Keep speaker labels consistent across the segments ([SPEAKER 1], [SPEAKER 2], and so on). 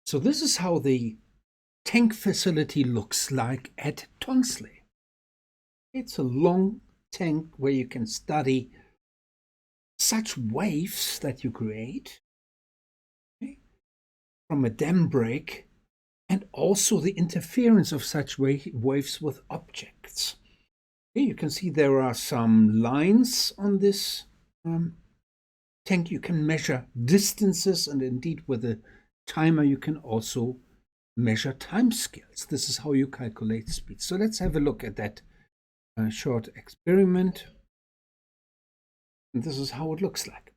[SPEAKER 1] So this is how the tank facility looks like at Tonsley. It's a long tank where you can study such waves that you create, okay, from a dam break, and also the interference of such waves with objects. Okay, you can see there are some lines on this tank. You can measure distances, and indeed with a timer you can also measure time scales. This is how you calculate speed. So let's have a look at that short experiment. And this is how it looks like.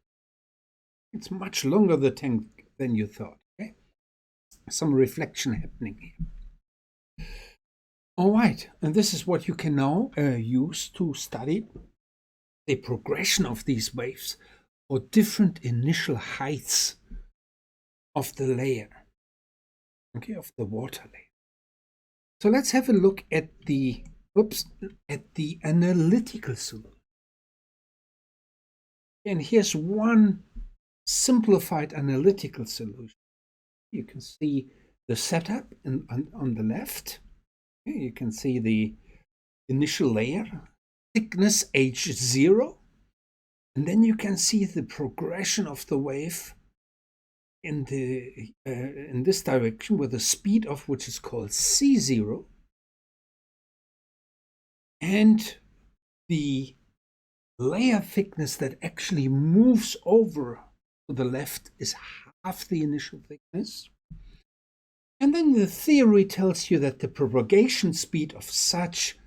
[SPEAKER 1] It's much longer, the tank, than you thought. Okay? Some reflection happening here. All right, and this is what you can now use to study the progression of these waves or different initial heights of the layer, okay, of the water layer. So let's have a look at the analytical solution. And here's one simplified analytical solution. You can see the setup on the left. Okay, you can see the initial layer, thickness H0, and then you can see the progression of the wave in this direction with a speed of which is called C0, and the layer thickness that actually moves over to the left is half the initial thickness. And then the theory tells you that the propagation speed of such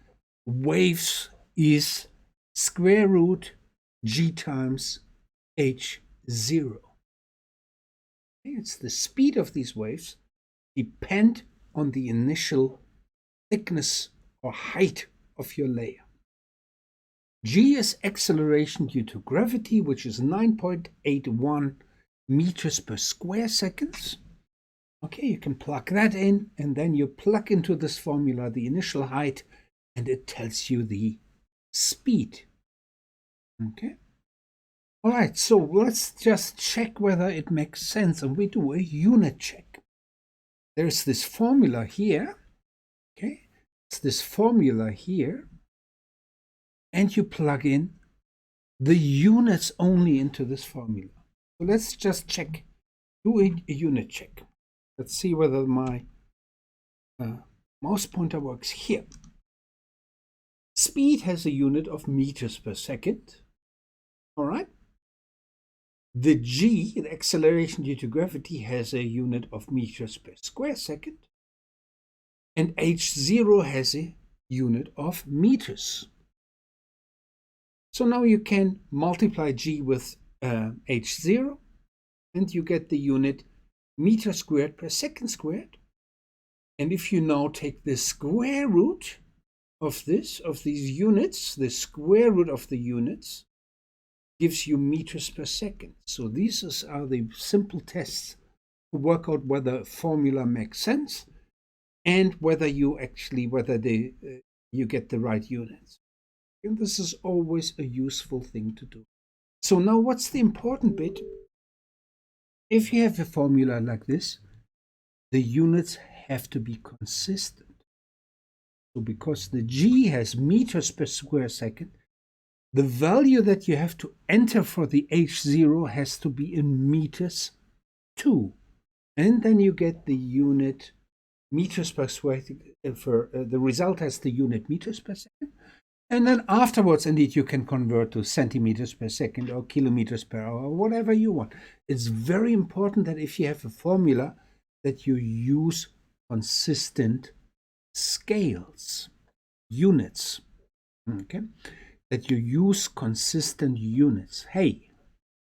[SPEAKER 1] waves is square root g times h0. It's the speed of these waves depend on the initial thickness or height of your layer. G is acceleration due to gravity, which is 9.81 meters per square seconds. Okay, you can plug that in, and then you plug into this formula the initial height, and it tells you the speed. Okay. All right, so let's just check whether it makes sense, and we do a unit check. There's this formula here. Okay, it's this formula here, and you plug in the units only into this formula. So let's just check, do a unit check. Let's see whether my mouse pointer works here. Speed has a unit of meters per second. All right. The g, the acceleration due to gravity, has a unit of meters per square second. And h0 has a unit of meters. So now you can multiply g with h0, and you get the unit meter squared per second squared. And if you now take the square root of these units, the square root of the units gives you meters per second. So these are the simple tests to work out whether a formula makes sense and whether you get the right units. And this is always a useful thing to do. So now what's the important bit? If you have a formula like this, the units have to be consistent. So because the g has meters per square second, the value that you have to enter for the h0 has to be in meters too. And then you get the unit meters per square second. The result has the unit meters per second. And then afterwards, indeed, you can convert to centimeters per second or kilometers per hour, whatever you want. It's very important that if you have a formula, that you use consistent scales, units, okay? That you use consistent units. Hey,